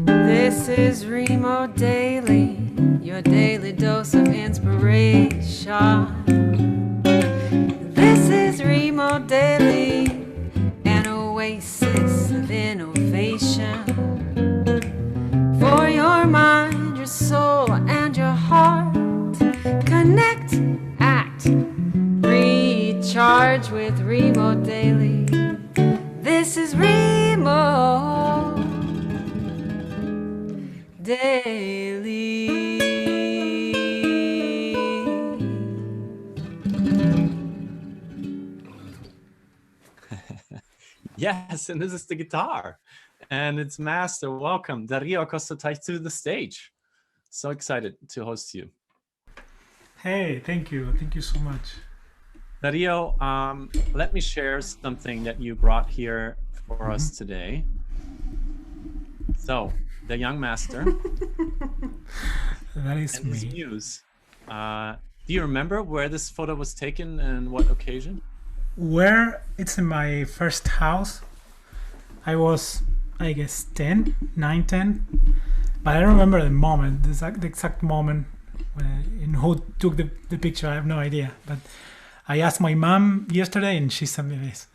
This is Remo Daily, your daily dose of inspiration. This is Remo Daily, an oasis of innovation. For your mind, your soul, and your heart. Connect, act, recharge with Remo Daily. This is Remo Daily. Yes, and this is the guitar and its master. Welcome, Dario, Acosta, Teich, to the stage. So excited to host you. Hey, thank you. Thank you so much. Dario, let me share something that you brought here for us today. So, the young master. That is and me. His muse. Do you remember where this photo was taken and what occasion? Where it's in my first house. I was, I guess, 10, 9, 10. But I don't remember the moment, the exact moment and who took the picture. I have no idea. But I asked my mom yesterday and she sent me this.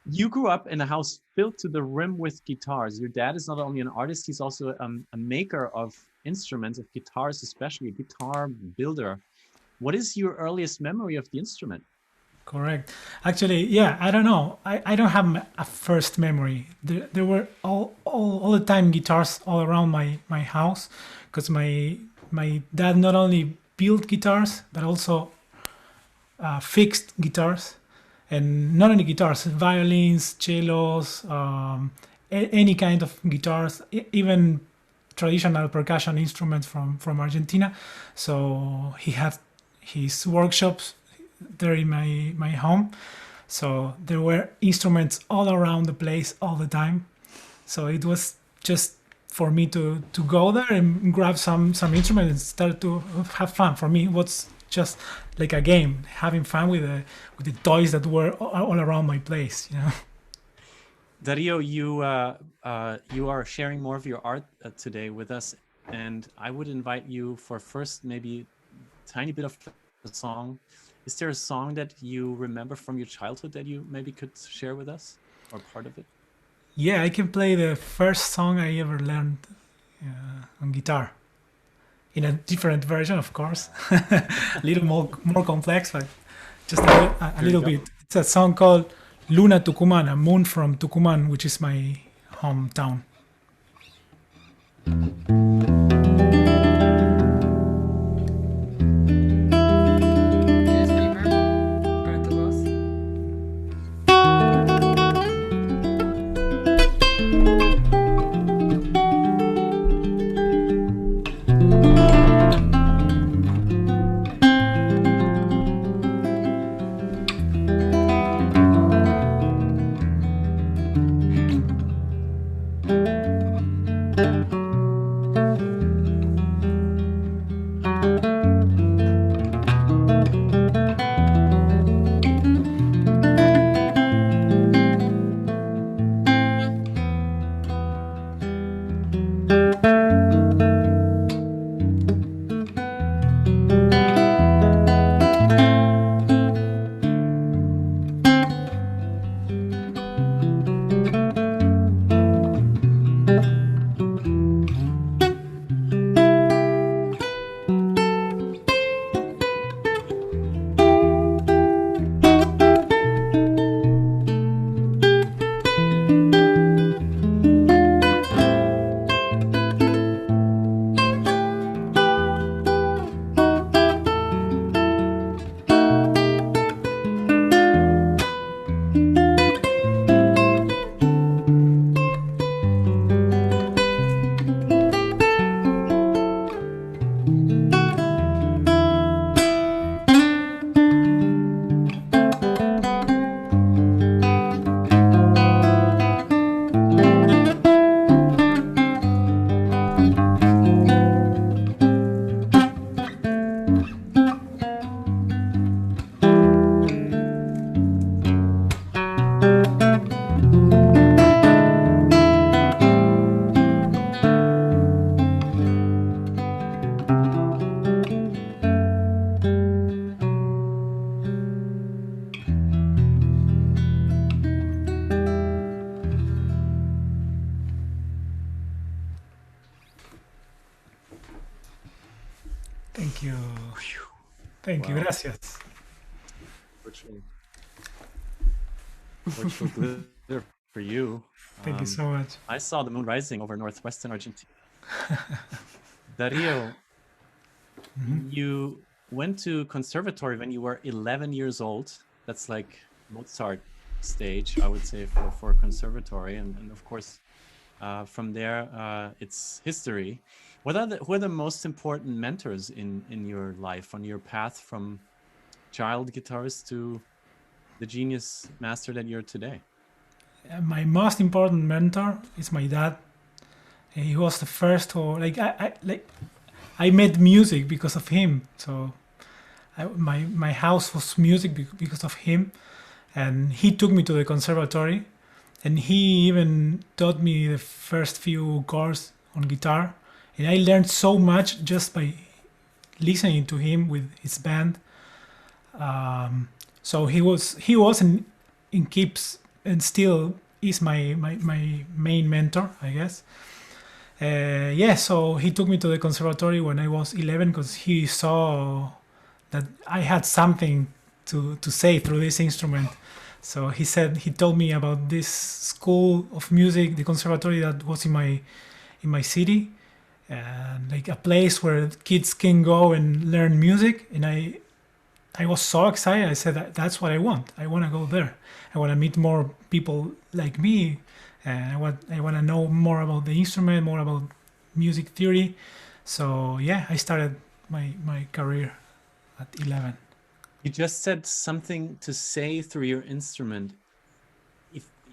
You grew up in a house filled to the rim with guitars. Your dad is not only an artist, he's also a maker of instruments, of guitars, especially a guitar builder. What is your earliest memory of the instrument? Correct. Actually, yeah, I don't know. I don't have a first memory. There were all the time guitars all around my house because my dad not only built guitars but also fixed guitars, and not only guitars, violins, cellos, any kind of guitars, even traditional percussion instruments from Argentina. So he had his workshops there in my home. So there were instruments all around the place all the time. So it was just for me to go there and grab some instrument and start to have fun. For me, it was just like a game, having fun with the toys that were all around my place, you know. Dario, you are sharing more of your art today with us, and I would invite you for first maybe a tiny bit of a song. Is there a song that you remember from your childhood that you maybe could share with us, or part of it? Yeah, I can play the first song I ever learned on guitar. In a different version, of course, a little more complex, but just a little bit. It's a song called Luna Tucumán, a moon from Tucumán, which is my hometown. Thank you. Wow. Gracias. Virtual, virtual glitter for you. Thank you so much. I saw the moon rising over northwestern Argentina. Dario, you went to conservatory when you were 11 years old. That's like Mozart stage, I would say, for conservatory. And of course, from there, it's history. Who are the most important mentors in your life, on your path from child guitarist to the genius master that you're today? My most important mentor is my dad. He was the first who I made music because of him. So my house was music because of him, and he took me to the conservatory, and he even taught me the first few chords on guitar, and I learned so much just by listening to him with his band. So he was in keeps and still is my main mentor, I guess. Yeah, so he took me to the conservatory when I was 11 because he saw that I had something to say through this instrument. So he told me about this school of music, the conservatory that was in my city, and like a place where kids can go and learn music. And I was so excited. I said, that's what I want. I want to go there. I want to meet more people like me. And I want to know more about the instrument, more about music theory. So yeah, I started my career at 11. You just said something to say through your instrument.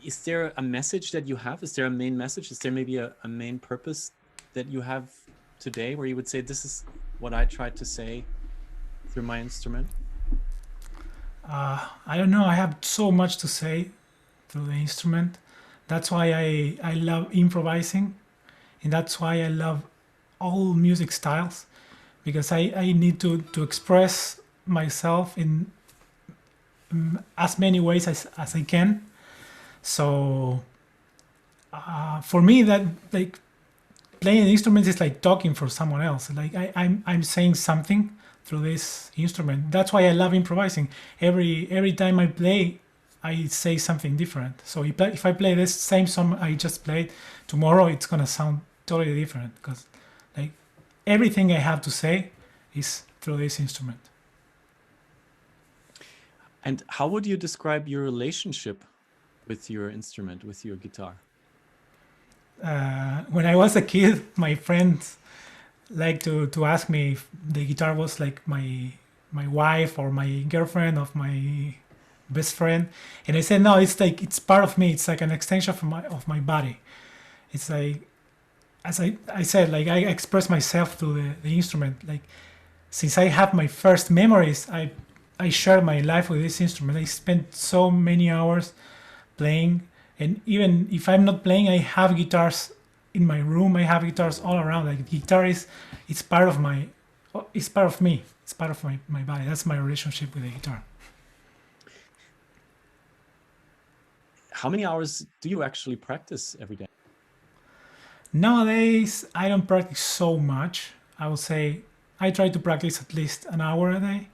Is there a message that you have? Is there a main message? Is there maybe a main purpose that you have today where you would say, this is what I tried to say through my instrument? I don't know. I have so much to say through the instrument. That's why I love improvising, and that's why I love all music styles, because I need to express myself in as many ways as I can. So for me, that like playing instruments is like talking for someone else. Like I'm saying something through this instrument. That's why I love improvising. Every time I play, I say something different. So if I play this same song I just played, tomorrow it's gonna sound totally different, because like everything I have to say is through this instrument. And how would you describe your relationship with your instrument, with your guitar? When I was a kid, my friends like to ask me if the guitar was like my wife or my girlfriend of my best friend, and I said no, it's like it's part of me. It's like an extension of my body. It's like, as I said, like I express myself through the instrument. Like since I have my first memories, I share my life with this instrument. I spent so many hours playing, and even if I'm not playing, I have guitars in my room. I have guitars all around. Like guitar it's part of it's part of me. It's part of my body. That's my relationship with the guitar. How many hours do you actually practice every day? Nowadays, I don't practice so much. I would say I try to practice at least an hour a day.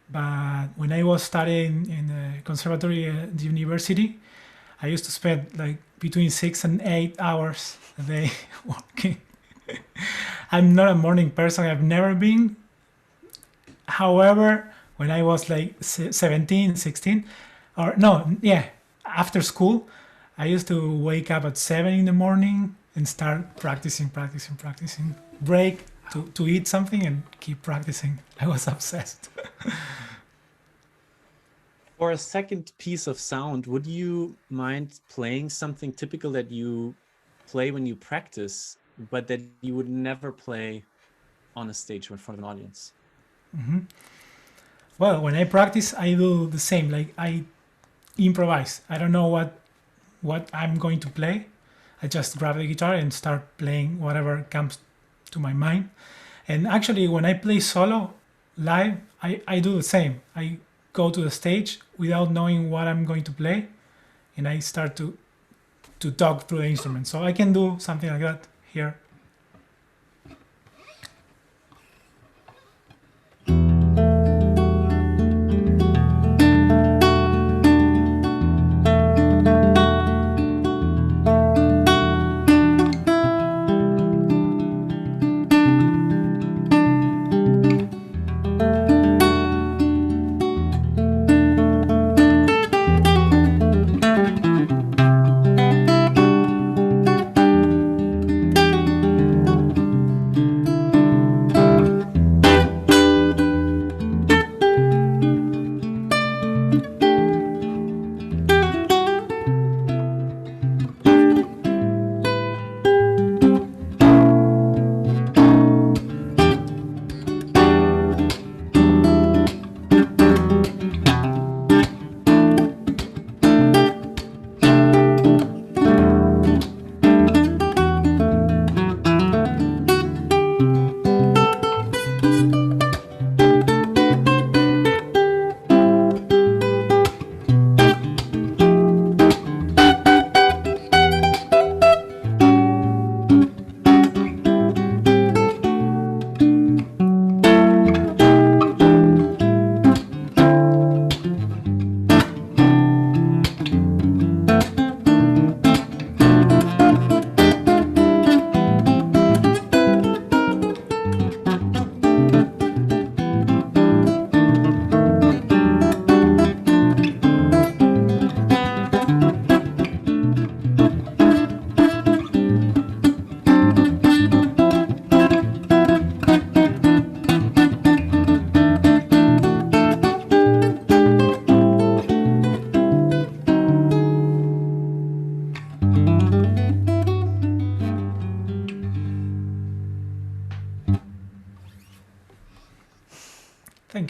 But when I was studying in the conservatory at the university, I used to spend like between 6 and 8 hours a day working. I'm not a morning person. I've never been. However, when I was like 17, 16, or no, yeah, after school, I used to wake up at 7 in the morning and start practicing, break to eat something and keep practicing. I was obsessed. For a second piece of sound, would you mind playing something typical that you play when you practice, but that you would never play on a stage or in front of an audience? Well, when I practice, I do the same. Like I improvise. I don't know what I'm going to play. I just grab the guitar and start playing whatever comes to my mind. And actually, when I play solo live, I do the same. I go to the stage without knowing what I'm going to play, and I start to talk through the instrument. So I can do something like that here.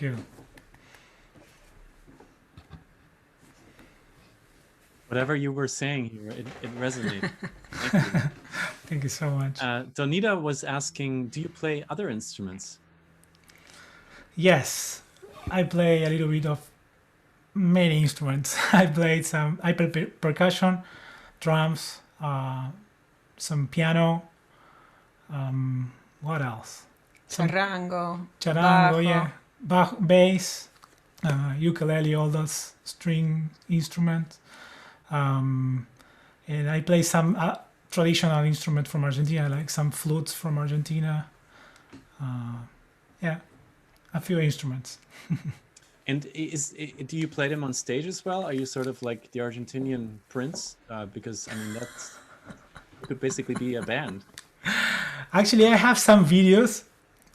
you. Whatever you were saying here, it resonated. Thank you. Thank you so much. Donita was asking, do you play other instruments? Yes, I play a little bit of many instruments. I play percussion, drums, some piano. What else? Some Charango, charango, bajo. yeah, bass, ukulele, all those string instruments. And I play some traditional instrument from Argentina, like some flutes from Argentina. Yeah, a few instruments. And do you play them on stage as well? Are you sort of like the Argentinian prince? Because I mean, that's could basically be a band. Actually, I have some videos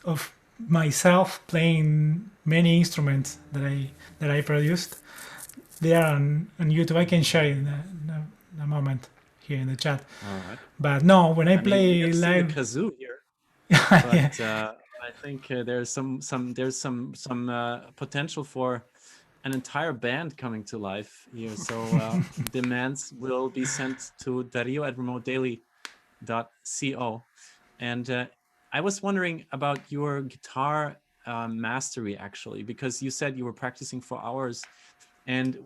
of myself playing many instruments that I produced. They are on YouTube. I can share it in a moment here in the chat. All right. But no, when I I mean, play we have seen live, the kazoo here, yeah, but I think there's some potential for an entire band coming to life here. So demands will be sent to Dario at remotedaily.co. And I was wondering about your guitar mastery, actually, because you said you were practicing for hours, and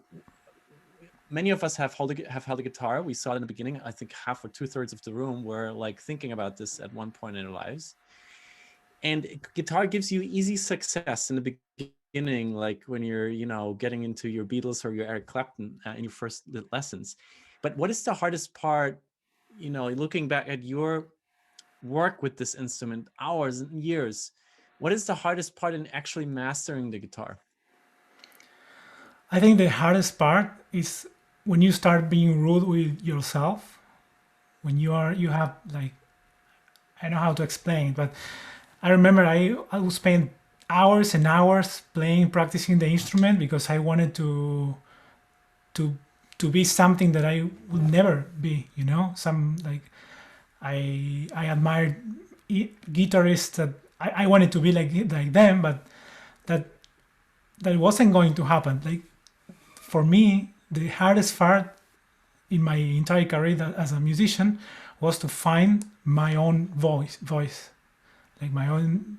many of us have held a guitar. We saw it in the beginning. I think half or 2/3 of the room were like thinking about this at one point in their lives. And guitar gives you easy success in the beginning, like when you're, getting into your Beatles or your Eric Clapton in your first lessons. But what is the hardest part, looking back at your work with this instrument, hours and years, what is the hardest part in actually mastering the guitar? I think the hardest part is when you start being rude with yourself. When you have like, I don't know how to explain it, but I remember I would spend hours and hours practicing the instrument because I wanted to be something that I would never be. Some like I admired guitarists that I wanted to be like them, but that wasn't going to happen. Like for me, the hardest part in my entire career as a musician was to find my own voice, like my own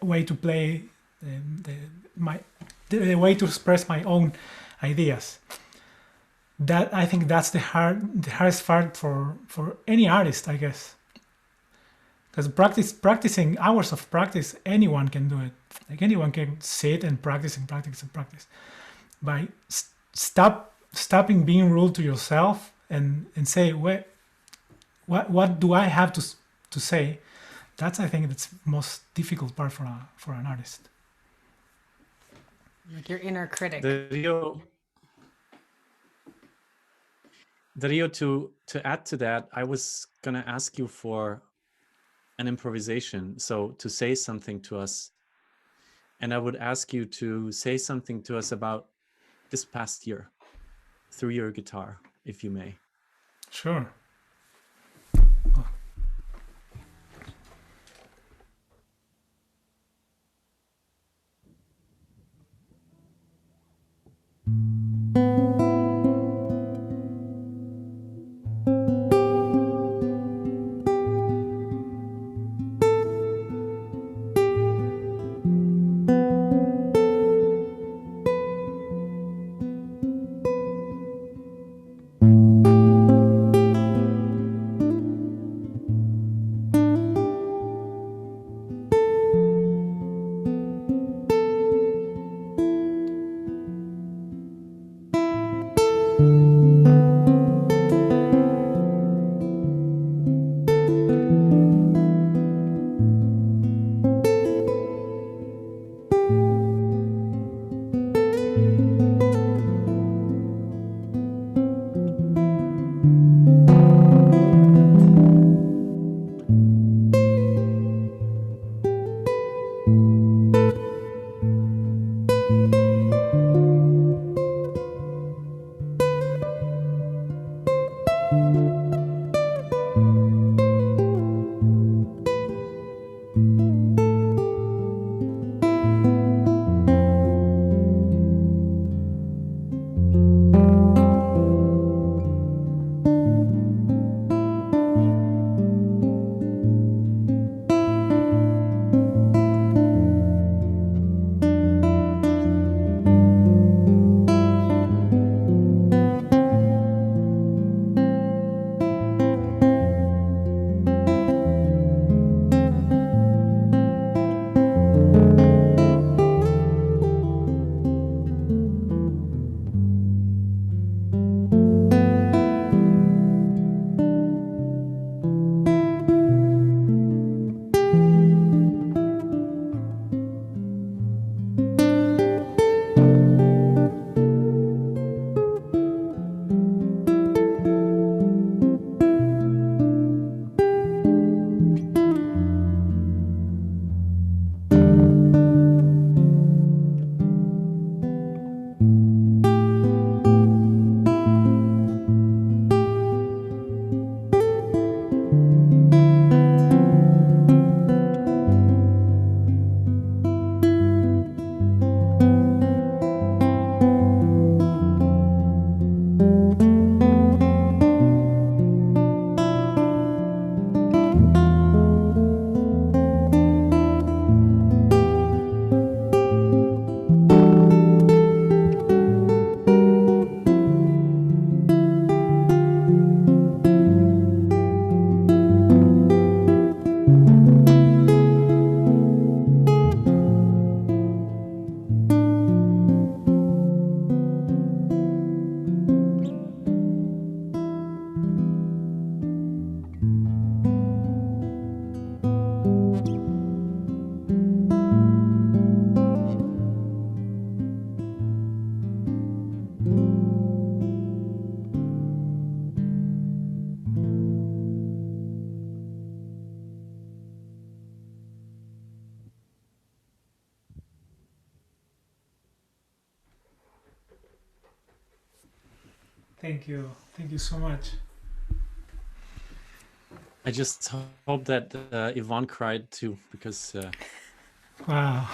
way to play, the way to express my own ideas. That I think that's the hardest part for any artist, I guess. Because practicing hours of practice, anyone can do it. Like anyone can sit and practice and practice and practice. By stopping being rude to yourself and say, what do I have to say? That's, I think, that's the most difficult part for an artist. Like your inner critic. Dario, to add to that, I was gonna ask you for an improvisation, so to say something to us, and I would ask you to say something to us about this past year through your guitar, if you may. Sure. Thank you. Thank you so much. I just hope that Yvonne cried too, because Wow.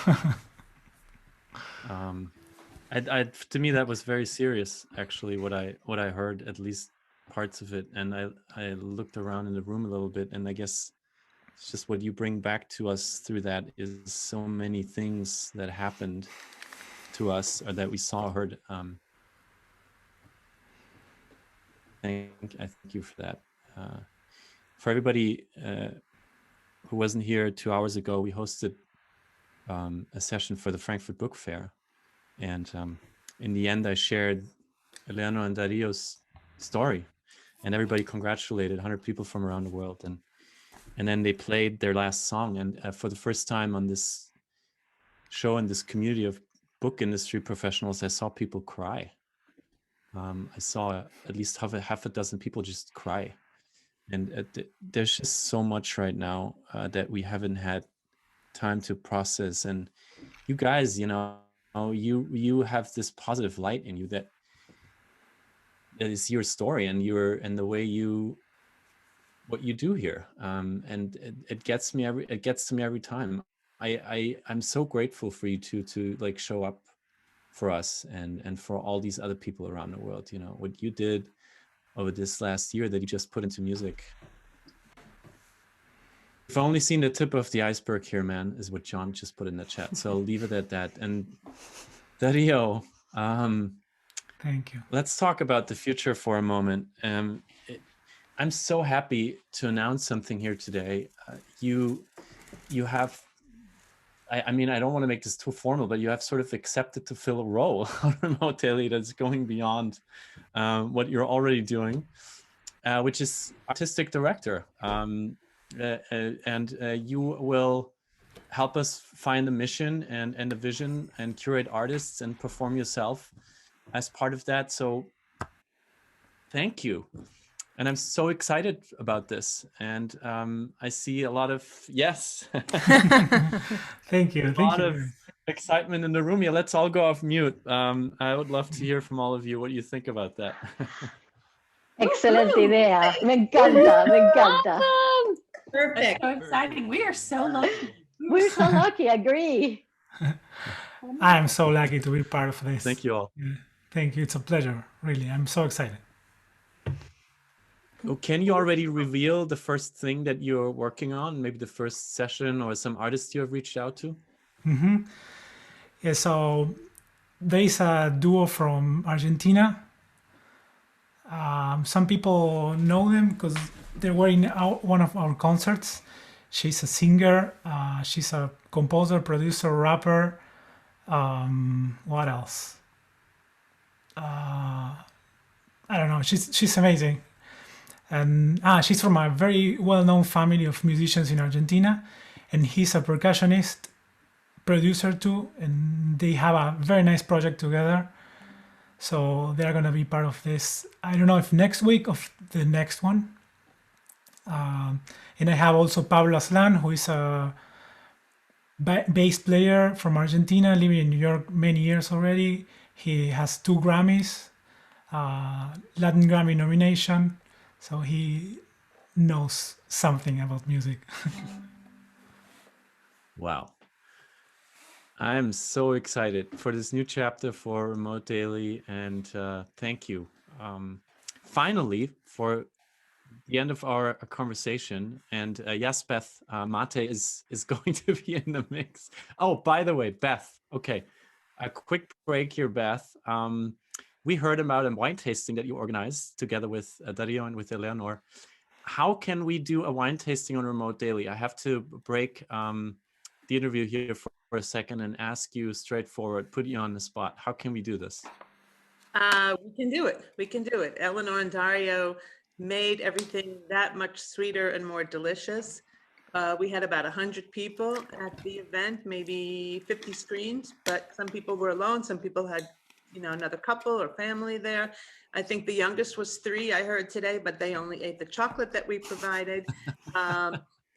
to me that was very serious. Actually, what I heard, at least parts of it, and I looked around in the room a little bit, and I guess it's just what you bring back to us through that is so many things that happened to us or that we saw, heard. I thank you for that. For everybody who wasn't here 2 hours ago, we hosted a session for the Frankfurt Book Fair, and in the end, I shared Eleanor and Dario's story, and everybody congratulated 100 people from around the world, and then they played their last song, and for the first time on this show in this community of book industry professionals, I saw people cry. I saw at least half a dozen people just cry. And there's just so much right now that we haven't had time to process. And you guys, you have this positive light in you that is your story and the way what you do here. And it gets to me every time. I'm so grateful for you to like show up for us and for all these other people around the world. What you did over this last year that you just put into music. We've only seen the tip of the iceberg here, man, is what John just put in the chat. So I'll leave it at that. And Dario, Thank you. let's talk about the future for a moment. I'm so happy to announce something here today. You have, I mean, I don't want to make this too formal, but you have sort of accepted to fill a role on Remote Daily that's going beyond what you're already doing, which is artistic director. And you will help us find the mission and the vision and curate artists and perform yourself as part of that. So thank you. And I'm so excited about this. And I see a lot of, yes. Thank you. A lot of excitement in the room. Yeah, let's all go off mute. I would love to hear from all of you what you think about that. Excellent idea. Me encanta, me encanta. Perfect. That's so exciting. We are so lucky. We're so lucky, agree. I am so lucky to be part of this. Thank you all. Yeah. Thank you. It's a pleasure. Really. I'm so excited. Oh, can you already reveal the first thing that you're working on? Maybe the first session or some artists you have reached out to? Mm-hmm. Yeah, so there is a duo from Argentina. Some people know them because they were in one of our concerts. She's a singer. She's a composer, producer, rapper. What else? I don't know. She's amazing. And she's from a very well-known family of musicians in Argentina, and he's a percussionist, producer too, and they have a very nice project together. So they're gonna be part of this. I don't know if next week or the next one. And I have also Pablo Aslan, who is a bass player from Argentina, living in New York many years already. He has 2 Grammys, Latin Grammy nomination. So he knows something about music. Wow. I'm so excited for this new chapter for Remote Daily, and thank you. Finally, for the end of our conversation, and yes, Beth, Mate is going to be in the mix. Oh, by the way, Beth, okay, a quick break here, Beth. We heard about a wine tasting that you organized together with Dario and with Eleanor. How can we do a wine tasting on Remote Daily? I have to break the interview here for a second and ask you straightforward, put you on the spot. How can we do this? We can do it. We can do it. Eleanor and Dario made everything that much sweeter and more delicious. We had about 100 people at the event, maybe 50 screens, but some people were alone. Some people had, another couple or family there. I think the youngest was 3, I heard today, but they only ate the chocolate that we provided.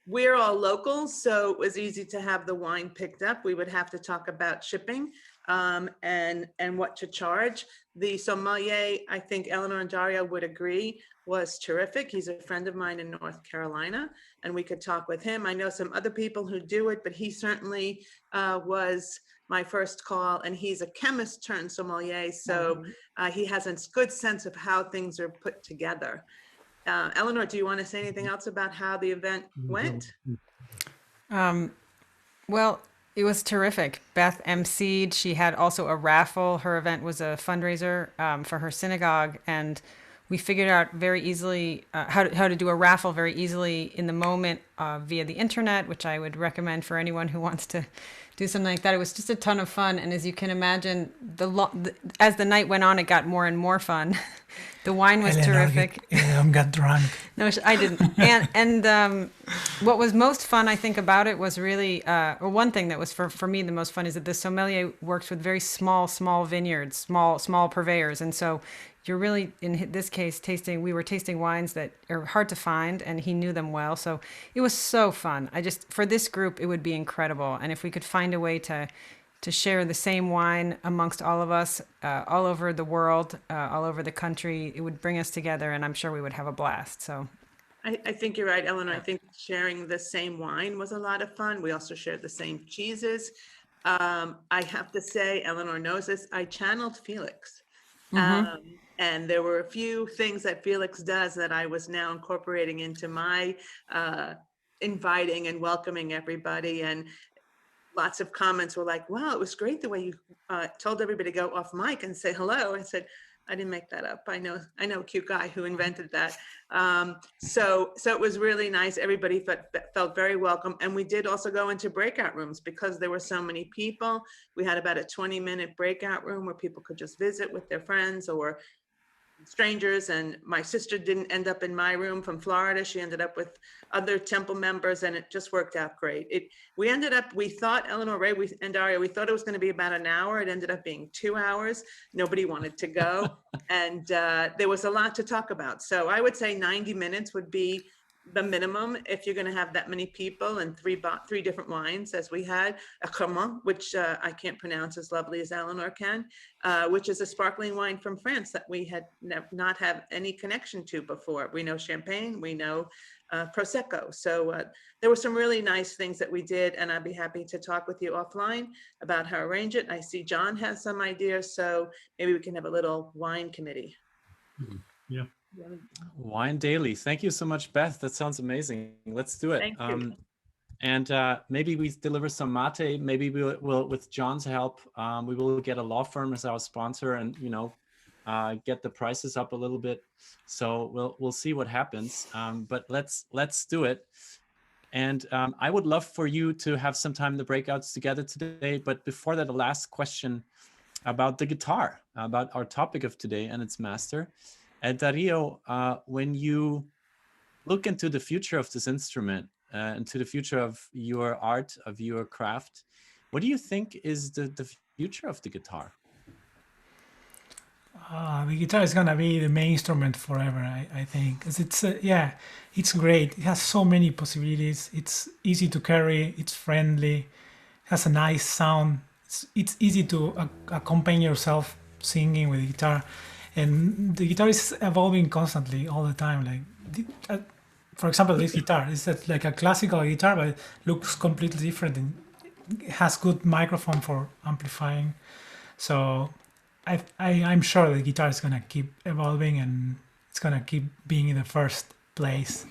We're all local, so it was easy to have the wine picked up. We would have to talk about shipping. and what to charge. The sommelier, I think Eleanor and Dario would agree, was terrific. He's a friend of mine in North Carolina, and we could talk with him. I know some other people who do it, but he certainly was my first call, and he's a chemist turned sommelier, so he has a good sense of how things are put together. Eleanor, do you want to say anything else about how the event went? Well, it was terrific. Beth emceed. She had also a raffle. Her event was a fundraiser for her synagogue, and we figured out very easily how to do a raffle very easily in the moment via the internet, which I would recommend for anyone who wants to do something like that. It was just a ton of fun, and as you can imagine, as the night went on, it got more and more fun. The wine was terrific. Got drunk. No, I didn't. And what was most fun, I think, about it was really, or one thing that was for me the most fun is that the sommelier works with very small vineyards, small purveyors, and so you're really, in this case, we were tasting wines that are hard to find, and he knew them well. So it was so fun. For this group, it would be incredible. And if we could find a way to share the same wine amongst all of us, all over the world, all over the country, it would bring us together, and I'm sure we would have a blast. So I think you're right, Eleanor. I think sharing the same wine was a lot of fun. We also shared the same cheeses. I have to say, Eleanor knows this, I channeled Felix. And there were a few things that Felix does that I was now incorporating into my inviting and welcoming everybody. And lots of comments were like, wow, it was great the way you told everybody to go off mic and say hello. I said, I didn't make that up. I know a cute guy who invented that. So it was really nice. Everybody felt very welcome. And we did also go into breakout rooms because there were so many people. We had about a 20-minute breakout room where people could just visit with their friends or strangers. And my sister didn't end up in my room from Florida. She ended up with other temple members, and it just worked out great. We thought, Eleanor, Ray, and Dario, we thought it was going to be about an hour. It ended up being 2 hours. Nobody wanted to go. And there was a lot to talk about. So I would say 90 minutes would be the minimum if you're going to have that many people, and three different wines, as we had a Cremant, which I can't pronounce as lovely as Eleanor can, which is a sparkling wine from France that we had not have any connection to before. We know Champagne, we know Prosecco. So there were some really nice things that we did, and I'd be happy to talk with you offline about how to arrange it. I see John has some ideas, so maybe we can have a little wine committee. Yeah. Wine daily. Thank you so much, Beth. That sounds amazing. Let's do it. Thank you. And maybe we deliver some mate. Maybe we'll with John's help, we will get a law firm as our sponsor, and get the prices up a little bit. So we'll see what happens. But let's do it. And I would love for you to have some time the breakouts together today. But before that, the last question about the guitar, about our topic of today and its master. And Dario, when you look into the future of this instrument, into the future of your art, of your craft, what do you think is the future of the guitar? The guitar is gonna be the main instrument forever, I think, because it's great. It has so many possibilities. It's easy to carry. It's friendly. It has a nice sound. It's easy to accompany yourself singing with the guitar. And the guitar is evolving constantly all the time. Like, for example, this guitar is like a classical guitar, but it looks completely different and it has good microphone for amplifying. So I'm sure the guitar is gonna keep evolving, and it's gonna keep being in the first place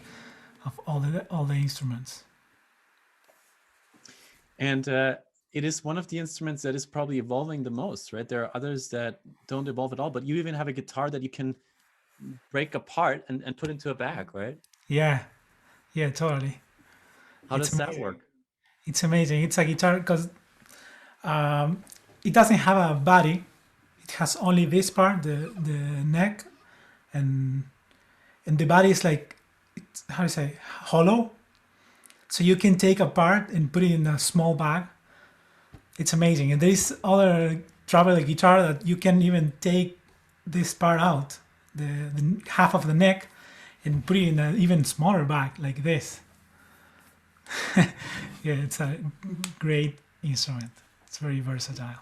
of all the instruments. And it is one of the instruments that is probably evolving the most, right? There are others that don't evolve at all, but you even have a guitar that you can break apart and put into a bag, right? Yeah, totally. How does that work? It's amazing. It's a guitar because it doesn't have a body. It has only this part, the neck, and the body is like, how do you say, hollow. So you can take apart and put it in a small bag. It's amazing. And there is other travel guitar that you can even take this part out, the half of the neck, and put it in an even smaller bag like this. Yeah, it's a great instrument. It's very versatile.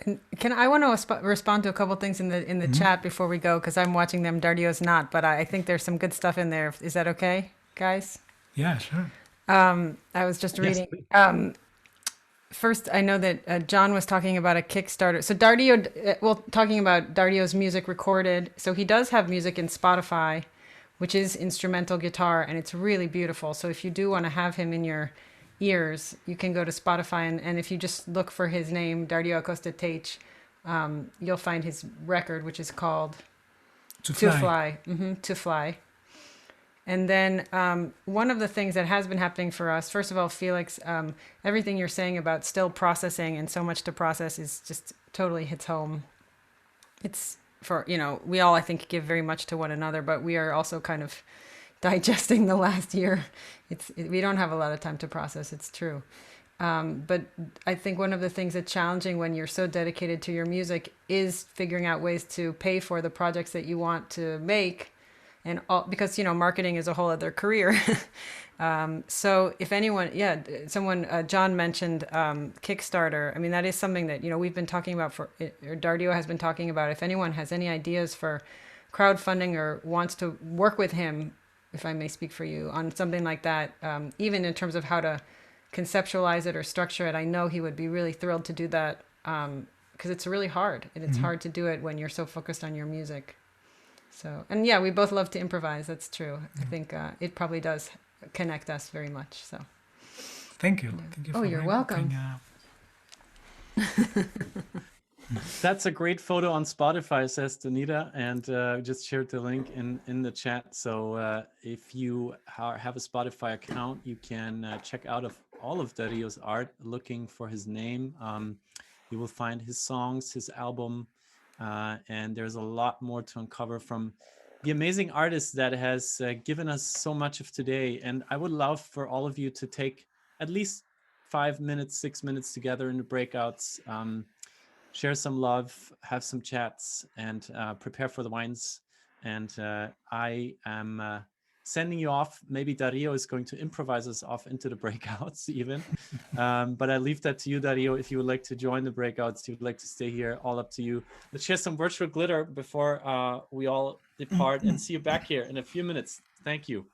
I want to respond to a couple things in the chat before we go because I'm watching them. Dario's not, but I think there's some good stuff in there. Is that okay, guys? Yeah, sure. I was just Yes, reading. please. First, I know that John was talking about a Kickstarter. So Dario, talking about Dario's music recorded. So he does have music in Spotify, which is instrumental guitar, and it's really beautiful. So if you do want to have him in your ears, you can go to Spotify, and if you just look for his name, Dario Acosta Teich, you'll find his record, which is called To To fly. Fly. To Fly. And then one of the things that has been happening for us, first of all, Felix, everything you're saying about still processing and so much to process is just totally hits home. It's for, we all, I think, give very much to one another, but we are also kind of digesting the last year. We don't have a lot of time to process. It's true. But I think one of the things that's challenging when you're so dedicated to your music is figuring out ways to pay for the projects that you want to make, and all, because marketing is a whole other career. So if anyone, someone, John mentioned Kickstarter. I mean, that is something that we've been talking about or Dario has been talking about. If anyone has any ideas for crowdfunding or wants to work with him, if I may speak for you, on something like that, even in terms of how to conceptualize it or structure it, I know he would be really thrilled to do that, because it's really hard, and it's hard to do it when you're so focused on your music. So, and we both love to improvise. That's true. I think it probably does connect us very much. So, Thank you. Thank you. Oh, you're welcome. That's a great photo on Spotify, says Danita, and just shared the link in the chat. So if you have a Spotify account, you can check out all of Dario's art, looking for his name. You will find his songs, his album, and there's a lot more to uncover from the amazing artist that has given us so much of today. And I would love for all of you to take at least 5 minutes, 6 minutes together in the breakouts. Share some love, have some chats, and prepare for the wines. And I am sending you off. Maybe Dario is going to improvise us off into the breakouts even. But I leave that to you, Dario. If you would like to join the breakouts, if you would like to stay here, all up to you. Let's share some virtual glitter before we all depart, and see you back here in a few minutes. Thank you.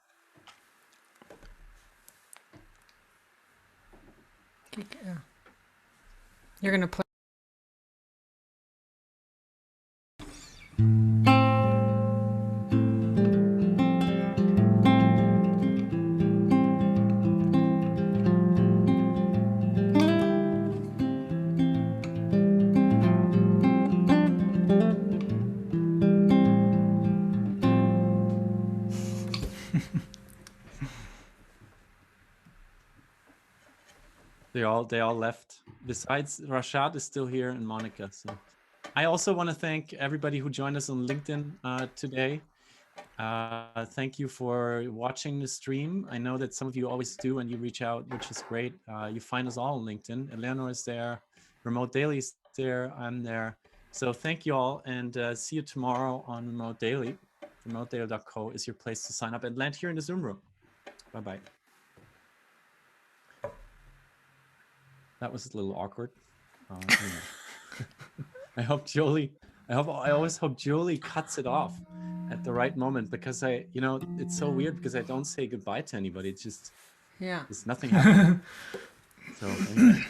you're gonna play. They all left. Besides, Rashad is still here, and Monica. So I also want to thank everybody who joined us on LinkedIn today. Thank you for watching the stream. I know that some of you always do, and you reach out, which is great. You find us all on LinkedIn. Eleanor is there, Remote Daily is there, I'm there. So thank you all, and see you tomorrow on Remote Daily. RemoteDaily.co is your place to sign up and land here in the Zoom room. Bye-bye. That was a little awkward. I always hope Jolie cuts it off at the right moment, because it's so weird because I don't say goodbye to anybody. It's just, there's nothing happening. So anyway.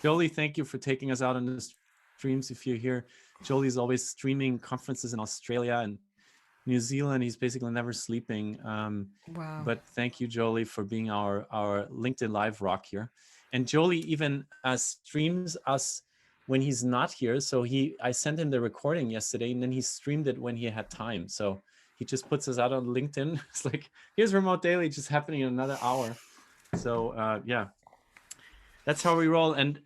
Jolie, thank you for taking us out on the streams. If you're here, Jolie's always streaming conferences in Australia and New Zealand. He's basically never sleeping. Wow. But thank you, Jolie, for being our LinkedIn Live rock here. And Jolie even streams us when he's not here. So I sent him the recording yesterday, and then he streamed it when he had time. So he just puts us out on LinkedIn. It's like, here's Remote Daily just happening in another hour. So that's how we roll. And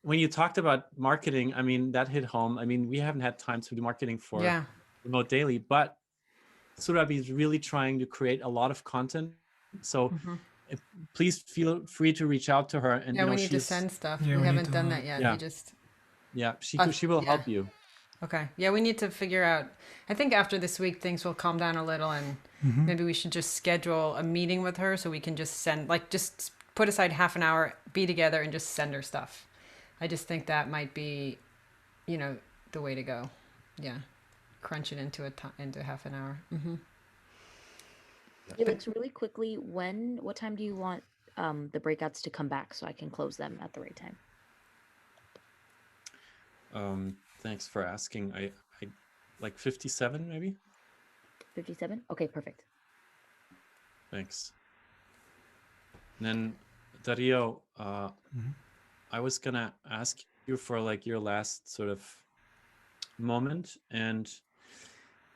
when you talked about marketing, I mean, that hit home. I mean, we haven't had time to do marketing for Remote Daily, but Surabi is really trying to create a lot of content. So please feel free to reach out to her. And we need to send stuff. Yeah, we we haven't need done to- that yet. She will help you. Okay. Yeah, we need to figure out. I think after this week, things will calm down a little, and maybe we should just schedule a meeting with her so we can just send, just put aside half an hour, be together, and just send her stuff. I just think that might be you know, the way to go. Yeah, crunch it into into half an hour. Felix, really quickly, what time do you want the breakouts to come back so I can close them at the right time? Thanks for asking. I like 57 maybe. 57? Okay, perfect. Thanks. And then Dario, I was gonna ask you for like your last sort of moment, and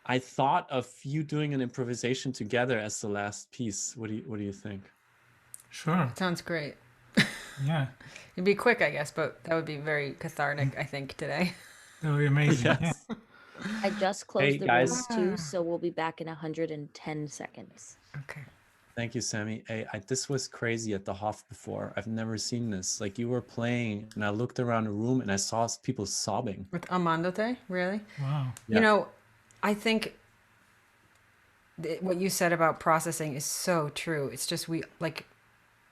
I thought of you doing an improvisation together as the last piece. What do you think? Sure. Sounds great. Yeah, It'd be quick, I guess, but that would be very cathartic, I think, today. that would be amazing. Yeah. Yes. I just closed Hey, the guys. rooms too, so we'll be back in 110 seconds. Okay. Thank you, Sammy. Hey, this was crazy at the Hof before. I've never seen this. Like you were playing, and I looked around the room, and I saw people sobbing. With Amandote, really? Wow. Yeah. You know, I think what you said about processing is so true. It's just we like,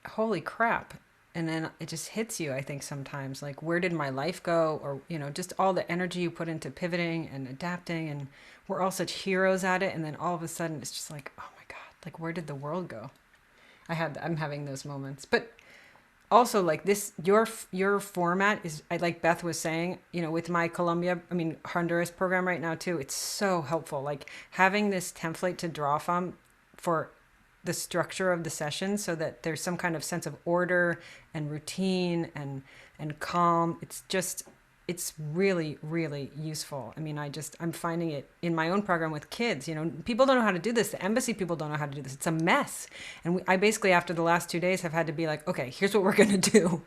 holy crap. And then it just hits you, I think, sometimes. Like, where did my life go? Or, you know, just all the energy you put into pivoting and adapting. And we're all such heroes at it. And then all of a sudden, it's just like, oh my God, like, where did the world go? I'm having those moments. But also, like, this, your format is, like Beth was saying, you know, with my Honduras program right now, too, it's so helpful. Like, having this template to draw from for the structure of the session so that there's some kind of sense of order and routine and calm. It's really, really useful. I mean, I'm finding it in my own program with kids. You know, people don't know how to do this. The embassy people don't know how to do this. It's a mess. And I basically, after the last 2 days, have had to be like, okay, here's what we're going to do.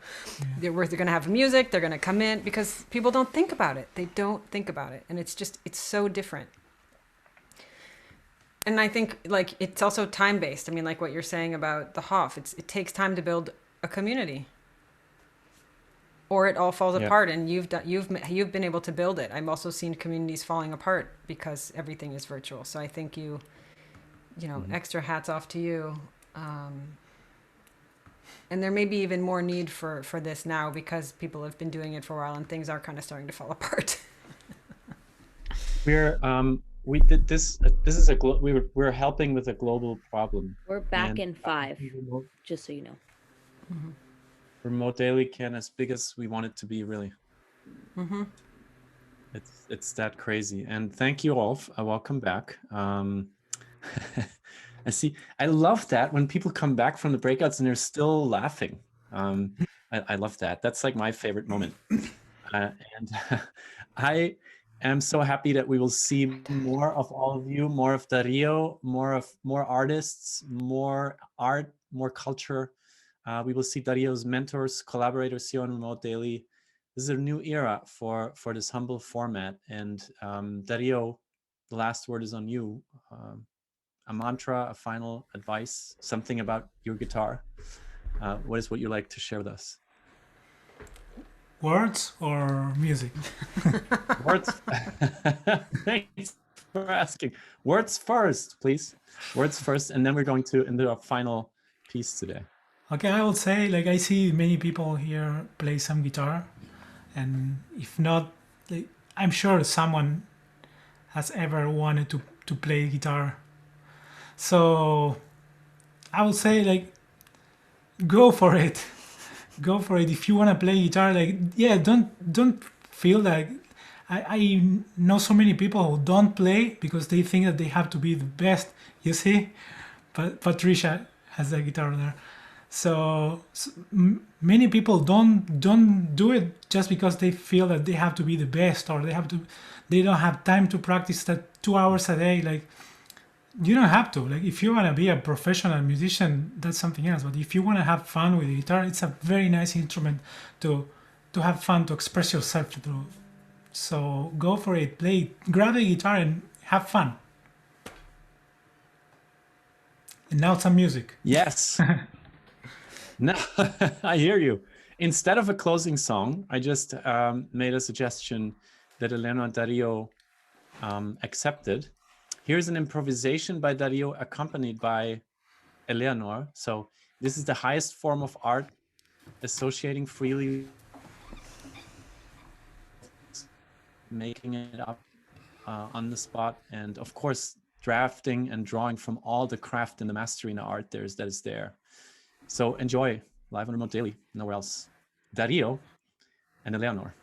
They're going to have music. They're going to come in because people don't think about it. They don't think about it. And it's so different. And I think like it's also time based. I mean, like what you're saying about the Hof, it takes time to build a community, or it all falls apart. And you've been able to build it. I've also seen communities falling apart because everything is virtual. So I think you know, extra hats off to you. And there may be even more need for this now because people have been doing it for a while and things are kind of starting to fall apart. We did this. This is we're helping with a global problem. We're back in 5, just so you know. Remote daily can as big as we want it to be, really. It's that crazy. And thank you all. Welcome back. I see. I love that when people come back from the breakouts and they're still laughing. I love that. That's like my favorite moment. And I am so happy that we will see more of all of you, more of Dario, more artists, more art, more culture. We will see Dario's mentors, collaborators here on Remote Daily. This is a new era for this humble format. And Dario, the last word is on you. A mantra, a final advice, something about your guitar. What is what you like to share with us? Words or music? Words. Thanks for asking. Words first, please. Words first, and then we're going to into our final piece today. Okay, I would say like I see many people here play some guitar, and if not, like, I'm sure someone has ever wanted to play guitar. So I would say like go for it. Go for it. If you want to play guitar, like yeah, don't feel like I know so many people who don't play because they think that they have to be the best. You see, but Patricia has a guitar there. So many people don't do it just because they feel that they have to be the best or they don't have time to practice that 2 hours a day. Like you don't have to. Like if you want to be a professional musician, that's something else. But if you want to have fun with the guitar, it's a very nice instrument to have fun, to express yourself through. So go for it. Grab a guitar and have fun. And now some music. Yes. No, I hear you. Instead of a closing song, I just made a suggestion that Elena and Dario accepted. Here's an improvisation by Dario accompanied by Eleanor. So this is the highest form of art, associating freely making it up on the spot, and of course drafting and drawing from all the craft and the mastery and the art that is there. So enjoy live on Remote Daily, nowhere else. Dario and Eleanor.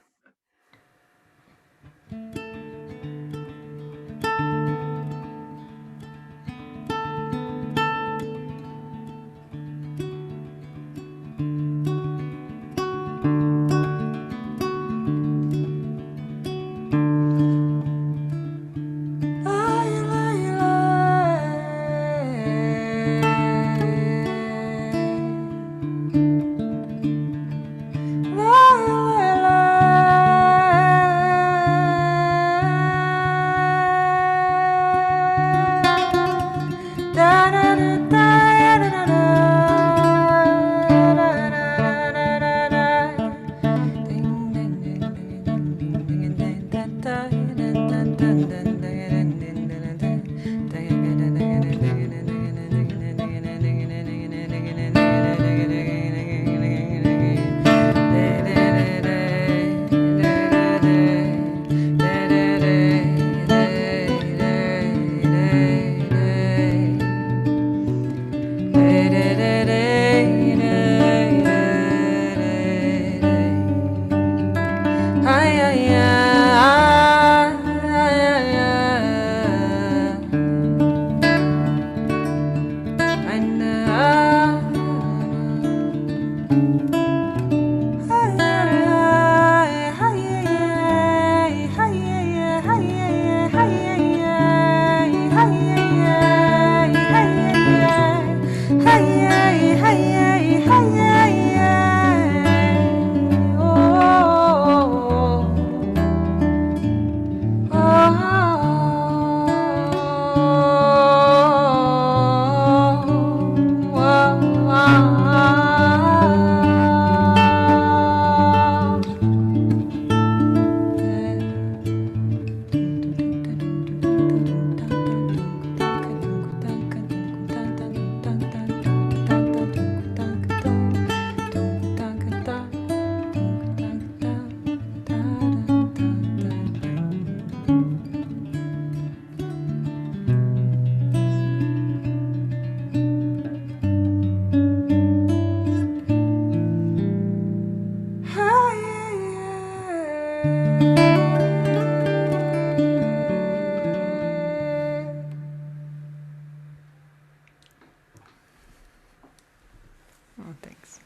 Oh, thanks.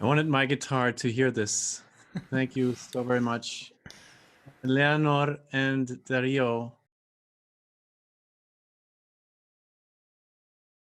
I wanted my guitar to hear this. Thank you so very much. Eleanor and Dario,